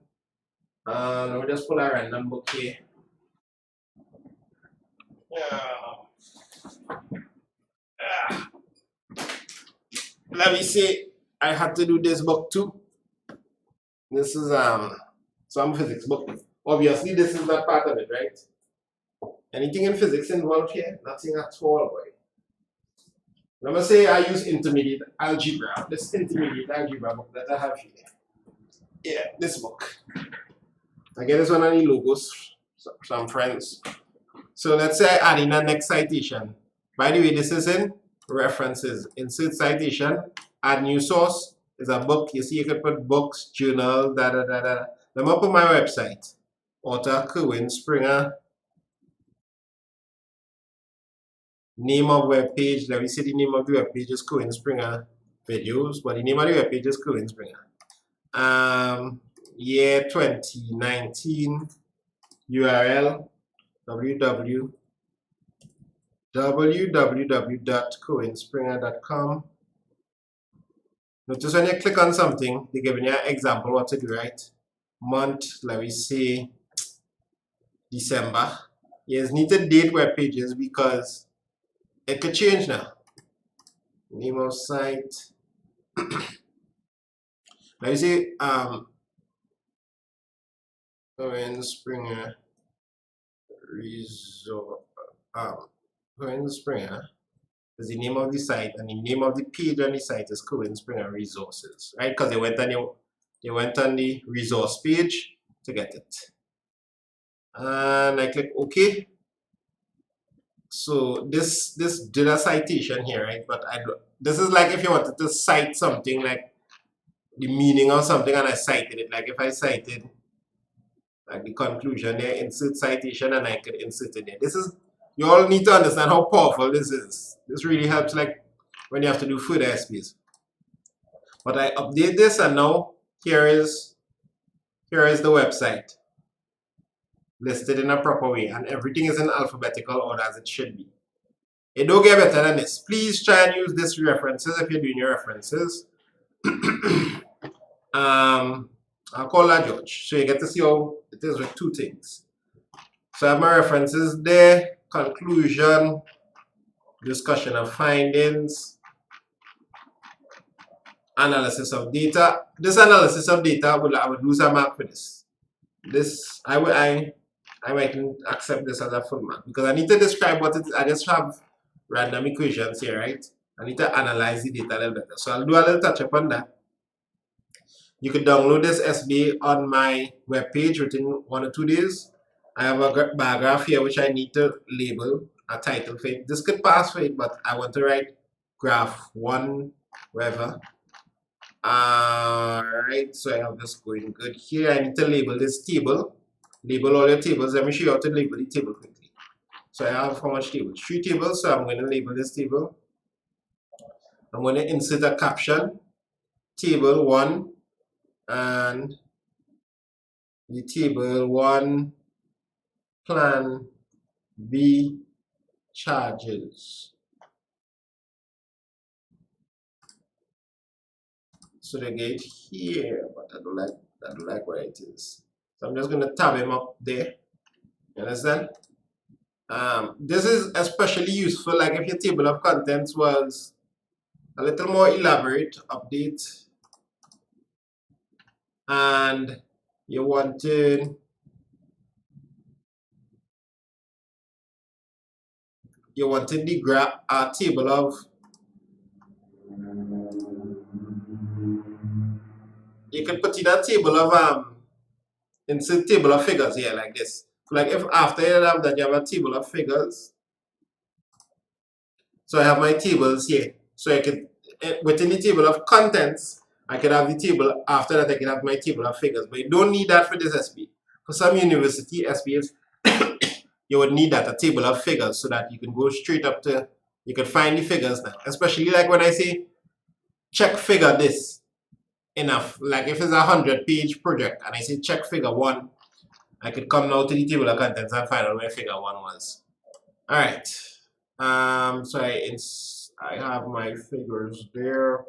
let me just pull a random book here. Let me see. I had to do this book too. This is some physics book. Obviously, this is not part of it, right? Anything in physics involved here? Nothing at all, boy. Let me say I use intermediate algebra. This intermediate algebra book that I have here. Yeah, this book. I get this one on the logos, some friends. So let's say I add in a next citation. By the way, this is in references. Insert citation, add new source. Is a book. You see, you can put books, journal, da. Let me open my website. Author Kerwin Springer. Name of web page. Let me see the name of the web page is Kerwin Springer videos, but the name of the web page is Kerwin Springer. Year 2019. URL www.kerwinspringer.com. Notice when you click on something, they're giving you an example what to do, right? Month, let me say December. Yes, need to date web pages because it could change now. Name of site. Let me say Kerwin Springer Kerwin Springer is the name of the site, and the name of the page on the site is Kerwin Springer Resources, right? Because they went on the resource page to get it. And I click OK. So this did a citation here, right? But this is like if you wanted to cite something, like the meaning of something, and I cited it. Like if I cited like the conclusion there, insert citation, and I could insert it there. This is, you all need to understand how powerful this is. This really helps like when you have to do further SBAs. But I update this, and now here is the website listed in a proper way, and everything is in alphabetical order as it should be. It don't get better than this. Please try and use this references if you're doing your references. I'll call that George. So you get to see how it is with 2 things. So I have my references there, conclusion, discussion of findings, analysis of data. This analysis of data, I would lose a mark for this. This, I might accept this as a full mark because I need to describe what it is. I just have random equations here, right? I need to analyze the data a little better. So I'll do a little touch up on that. You can download this SBA on my webpage within 1 or 2 days. I have a bar graph here which I need to label a title for it. This could pass for it, but I want to write graph 1, wherever. Alright, so I have this going good here. I need to label this table. Label all your tables. Let me show you how to label the table quickly. So I have how much tables? 3 tables, so I'm going to label this table. I'm going to insert a caption, table 1, and the table 1 plan B charges. So they get here, but I don't like where it is. So I'm just gonna tab him up there. You understand? This is especially useful, like if your table of contents was a little more elaborate, update, and you wanted the graph table of, you can put in a table of insert table of figures here like this. Like if after you have that, you have a table of figures. So I have my tables here. So I can, within the table of contents, I can have the table. After that, I can have my table of figures. But you don't need that for this SBA. For some university SBAs, you would need that, a table of figures, so that you can go straight up to, you can find the figures now. Especially like when I say check figure this enough. Like if it's a 100-page project and I say check figure 1, I could come now to the table of contents and find out where figure 1 was. Alright. So I have my figures there.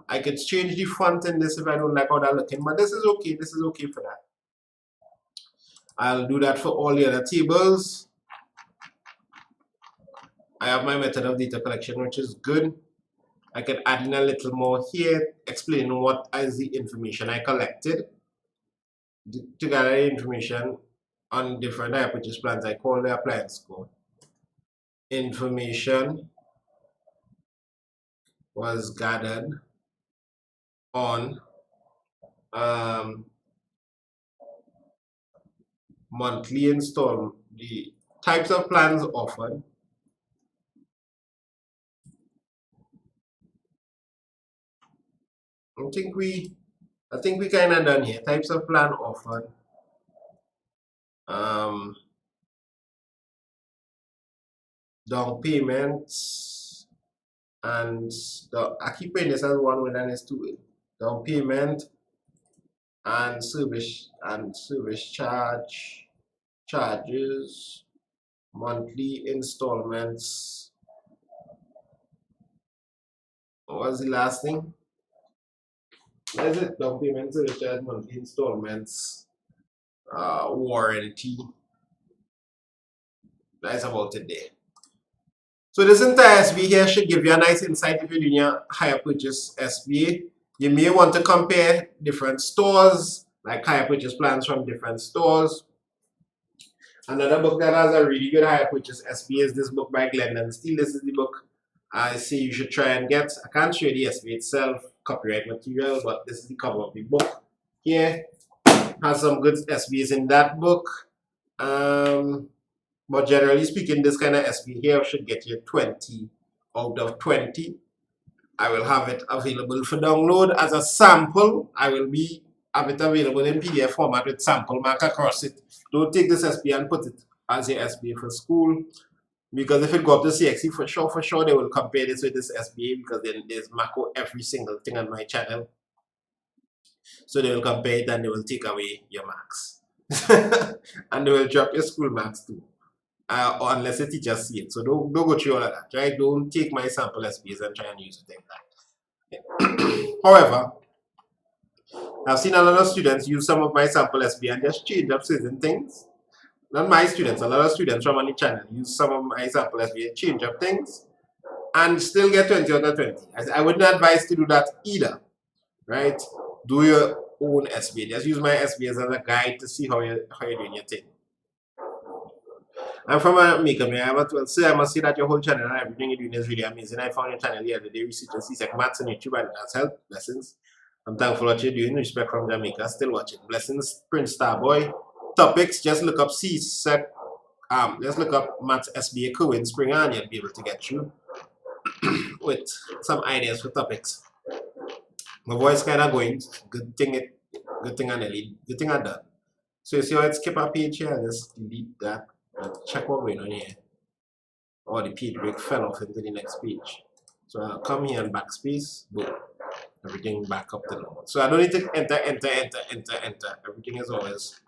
I could change the font in this if I don't like how that's looking, but this is okay. This is okay for that. I'll do that for all the other tables. I have my method of data collection, which is good. I can add in a little more here, explaining what is the information I collected. To gather information on different hire purchase plans, I call the appliance code. Information was gathered on monthly installment, the types of plans offered, I think we kind of done here. Types of plan offered, down payments, and I keep paying this as one way and it's two way. Down payment and service charges, monthly installments. What was the last thing? What is it? Down payment, service charge, monthly installments, warranty. That's about it there. So this entire SBA here should give you a nice insight if you're doing your hire purchase SBA. You may want to compare different stores, like hire purchase plans from different stores. Another book that has a really good hire purchase SBA is this book by Glendon Steele. This is the book I say you should try and get. I can't show you the SBA itself, copyright material, but this is the cover of the book. Here has some good SBAs in that book. But generally speaking, this kind of SBA here should get you 20 out of 20. I will have it available for download as a sample. I will have it available in PDF format with sample mark across it. Don't take this SBA and put it as your SBA for school, because if it go up to CSEC, for sure they will compare this with this SBA, because then there's macro every single thing on my channel. So they will compare it and they will take away your marks. And they will drop your school marks too. Or unless the teacher see it. So don't go through all of that, right? Don't take my sample SBAs and try and use it like that. However, I've seen a lot of students use some of my sample SBA and just change up certain things. Not my students, a lot of students from on the channel use some of my sample SBA, change up things, and still get 20 out of 20. I wouldn't advise to do that either, right? Do your own SBA. Just use my SBAs as a guide to see how you're doing your thing. I'm from Jamaica, I must say that your whole channel and everything you're doing is really amazing. I found your channel the other day, research and CSEC maths on YouTube, and it has helped. Blessings. I'm thankful for what you're doing. Respect from Jamaica. Still watching. Blessings, Prince Starboy. Topics, just look up CSEC let's look up Maths SBA Cohen Springer and you'll be able to get you with some ideas for topics. My voice kind of going. Good thing I nearly, good thing I done. So you see how it skip a page here? I'll just delete that. Check what going on here. Or the page break fell off into the next page. So I'll come here and backspace. Boom. Everything back up to normal. So I don't need to enter. Everything is always.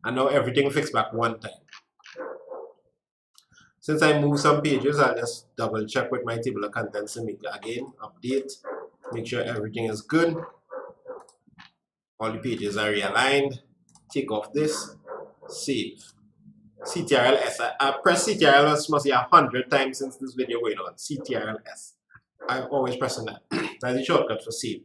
I know everything fixed back one time. Since I move some pages, I'll just double check with my table of contents and make again update. Make sure everything is good. All the pages are realigned. Take off this. Save. CTRL-S. I press CTRL-S must be 100 times since this video going on. CTRL-S. I'm always pressing that. That's the shortcut for save.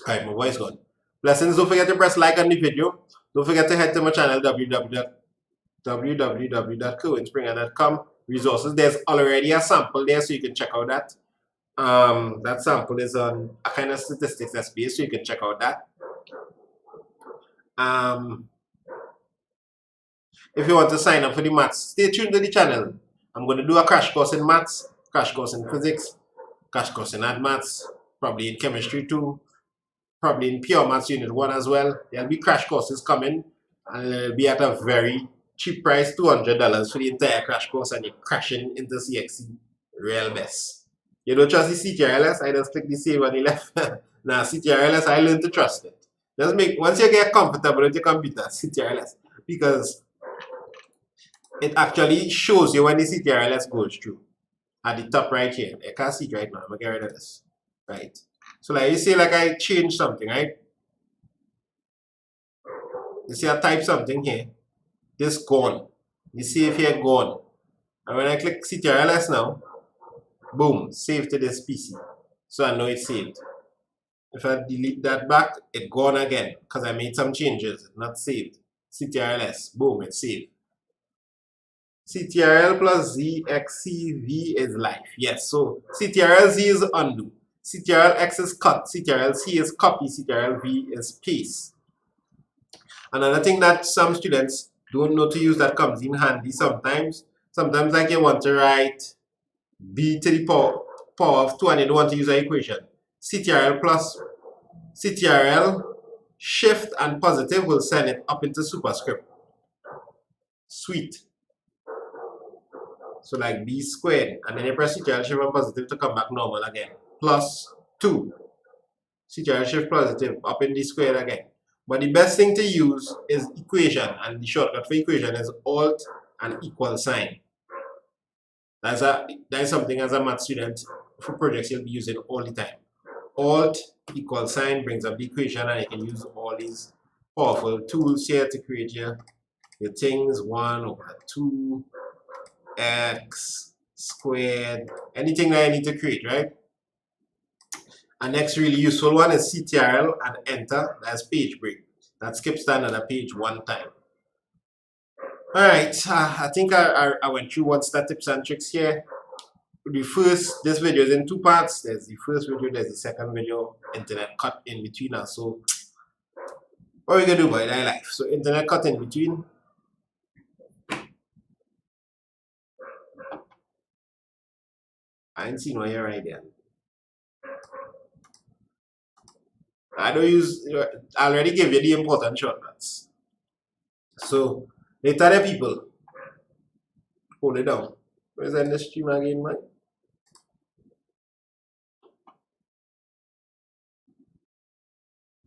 Alright, my voice gone. Blessings, don't forget to press like on the video. Don't forget to head to my channel www.cohenspringer.com. Resources. There's already a sample there, so you can check out that. That sample is on a kind of statistics SBA, so you can check out that. If you want to sign up for the maths, stay tuned to the channel. I'm going to do a crash course in maths, crash course in physics, crash course in ad maths, probably in chemistry too, probably in pure maths unit 1 as well. There'll be crash courses coming and it'll be at a very cheap price, $200 for the entire crash course, and you're crashing into CXC real best. You don't trust the CTRLS? I just click the save on the left. Now CTRLS, I learned to trust it. Just once you get comfortable with your computer, CTRLS, because it actually shows you when the CTRLS goes through. At the top right here. I can't see it right now. I'm gonna get rid of this. Right. So like you see, like I changed something, right? You see I type something here. This gone. You see if here gone. And when I click CTRLS now, boom, save to this PC. So I know it's saved. If I delete that back, it's gone again because I made some changes. Not saved. CTRLS, boom, it's saved. CTRL plus Z X C V is life. Yes, so CTRL Z is undo. CTRL X is cut. CTRL C is copy. CTRL V is paste. Another thing that some students don't know to use that comes in handy sometimes. Sometimes like you want to write b to the power of 2 and you don't want to use an equation. CTRL plus CTRL shift and positive will send it up into superscript. Sweet. So like b squared, and then you press CTRL shift and positive to come back normal again. Plus 2. CTRL shift positive up in the squared again. But the best thing to use is equation, and the shortcut for equation is Alt and equal sign. That's something as a math student for projects you'll be using all the time. Alt equal sign brings up the equation, and you can use all these powerful tools here to create your things. 1 over 2 x squared, anything that I need to create, right? And next really useful one is CTRL and enter. That's page break. That skips to another page one time. Alright, I think I went through one stat tips and tricks here. This video is in 2 parts. There's the first video, there's the second video, internet cut in between us. So what are we gonna do about that life? So internet cut in between. I ain't seen one here right there. I don't use, I already gave you the important shortcuts. So later the people, hold it down. Where's the stream again, man?